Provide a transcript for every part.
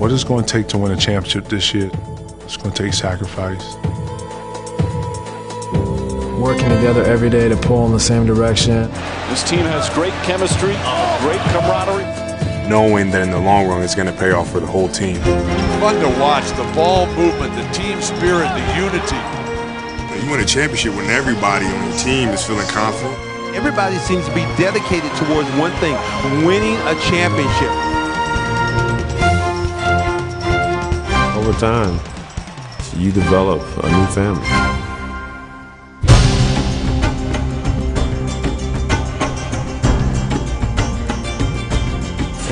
What is it going to take to win a championship this year? It's going to take sacrifice. Working together every day to pull in the same direction. This team has great chemistry, great camaraderie. Knowing that in the long run it's going to pay off for the whole team. Fun to watch, the ball movement, the team spirit, the unity. You win a championship when everybody on your team is feeling confident. Everybody seems to be dedicated towards one thing, winning a championship. Over time, you develop a new family.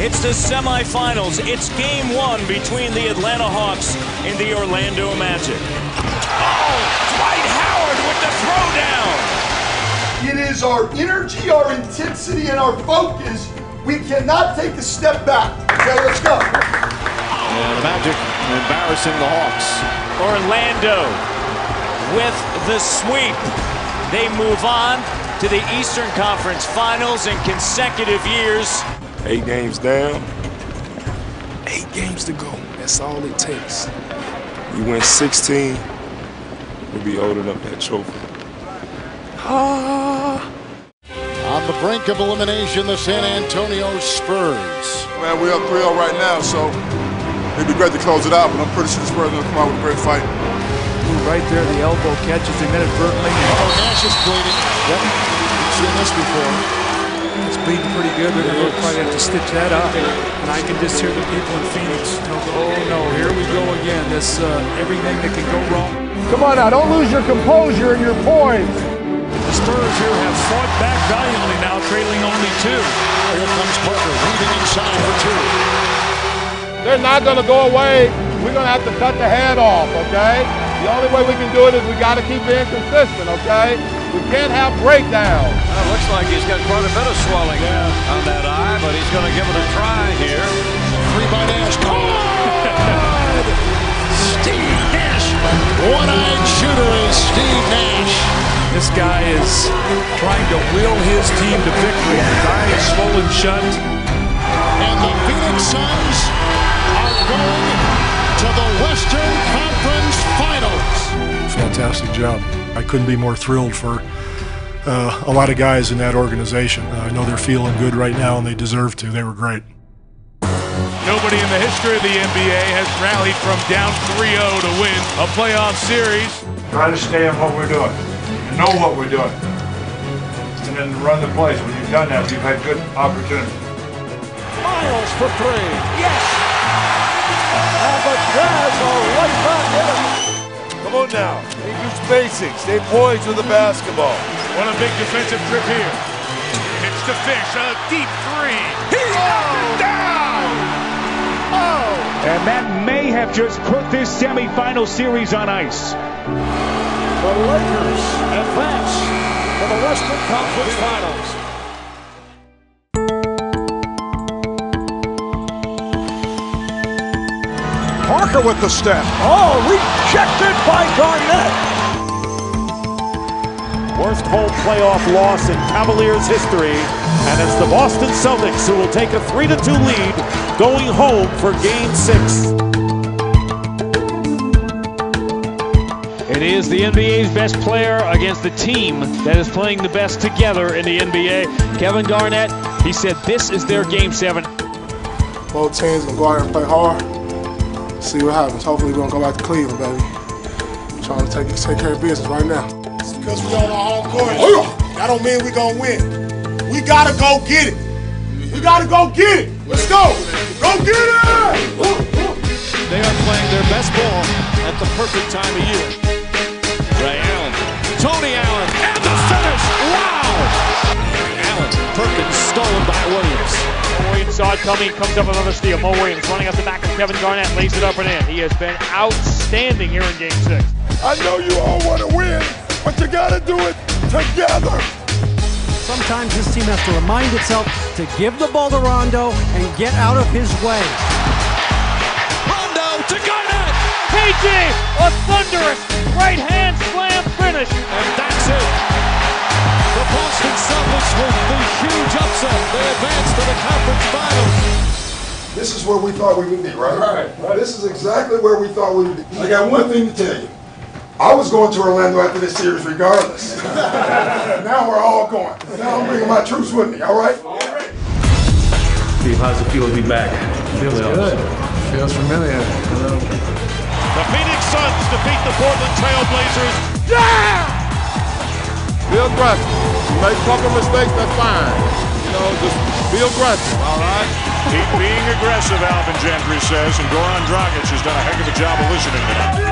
It's the semifinals. It's game one between the Atlanta Hawks and the Orlando Magic. Oh, Dwight Howard with the throwdown. It is our energy, our intensity, and our focus. We cannot take a step back. Okay, let's go. And the Magic embarrassing the Hawks. Orlando with the sweep. They move on to the Eastern Conference Finals in consecutive years. 8 games down, 8 games to go. That's all it takes. You win 16, we'll be holding up that trophy. On the brink of elimination, the San Antonio Spurs. Man, we're up 3-0 right now, so it'd be great to close it out, but I'm pretty sure the Spurs are going to come out with a great fight. Right there, the elbow catches him inadvertently. Oh, Nash is bleeding. Yep, we've seen this before. It's bleeding pretty good. They're going to probably have to stitch that up. And I can just hear the people in Phoenix. Oh no, here we go again. This everything that can go wrong. Come on now, don't lose your composure and your poise. The Spurs here have fought back valiantly now, trailing only 2. Here comes Parker, weaving inside for 2. They're not going to go away. We're going to have to cut the head off, okay? The only way we can do it is we got to keep being consistent, okay? We can't have breakdowns. Looks like he's got quite a bit of swelling on that eye, but he's going to give it a try here. 3 by Nash. God! Steve Nash. One-eyed shooter is Steve Nash. This guy is trying to will his team to victory. His eye is swollen shut. And the Phoenix Suns are going to the Western Conference Finals. Fantastic job. I couldn't be more thrilled for a lot of guys in that organization. I know they're feeling good right now, and they deserve to. They were great. Nobody in the history of the NBA has rallied from down 3-0 to win a playoff series. Try to stay on what we're doing, and know what we're doing, and then run the plays. When you've done that, you've had good opportunity. Miles for 3. Yes! And the Jazz are right back in it. Come on now. They use basics. Stay poised with the basketball. What a big defensive trip here. It's to Fish, a deep 3. He knocked it down! Oh! And that may have just put this semifinal series on ice. The Lakers advance to the Western Conference Finals. Parker with the step. Oh, rejected by Garnett. Worst home playoff loss in Cavaliers history, and it's the Boston Celtics who will take a 3-2 lead going home for Game 6. It is the NBA's best player against the team that is playing the best together in the NBA. Kevin Garnett, he said this is their Game 7. Both teams going to go out and play hard. See what happens. Hopefully we're going to go back to Cleveland, baby. Trying to take care of business right now. It's because we're on our home court. That don't mean we're going to win. We got to go get it. We got to go get it. Let's go. Go get it! They are playing their best ball at the perfect time of year. Ray Allen, Tony Allen, and the finish! Wow! Allen, Perkins stolen by Williams. Williams saw it coming, comes up with another steal. Mo Williams running up the back of Kevin Garnett, lays it up and in. He has been outstanding here in Game 6. I know you all want to win, but you got to do it together. Sometimes this team has to remind itself to give the ball to Rondo and get out of his way. Rondo to Garnett! PG, a thunderous right-hand slam finish. And that's it. The Boston Celtics with the huge upset. They advance to the conference finals. This is where we thought we would be, right? Right. This is exactly where we thought we would be. I got one thing to tell you. I was going to Orlando after this series regardless. Now we're all going. Now I'm bringing my troops with me, all right? Steve, how's it feel to be back? Feels good. Feels familiar. The Phoenix Suns defeat the Portland Trailblazers. Yeah! Be aggressive. You make a couple mistakes, that's fine. You know, just be aggressive, all right? Keep being aggressive, Alvin Gentry says, and Goran Dragic has done a heck of a job of listening to that.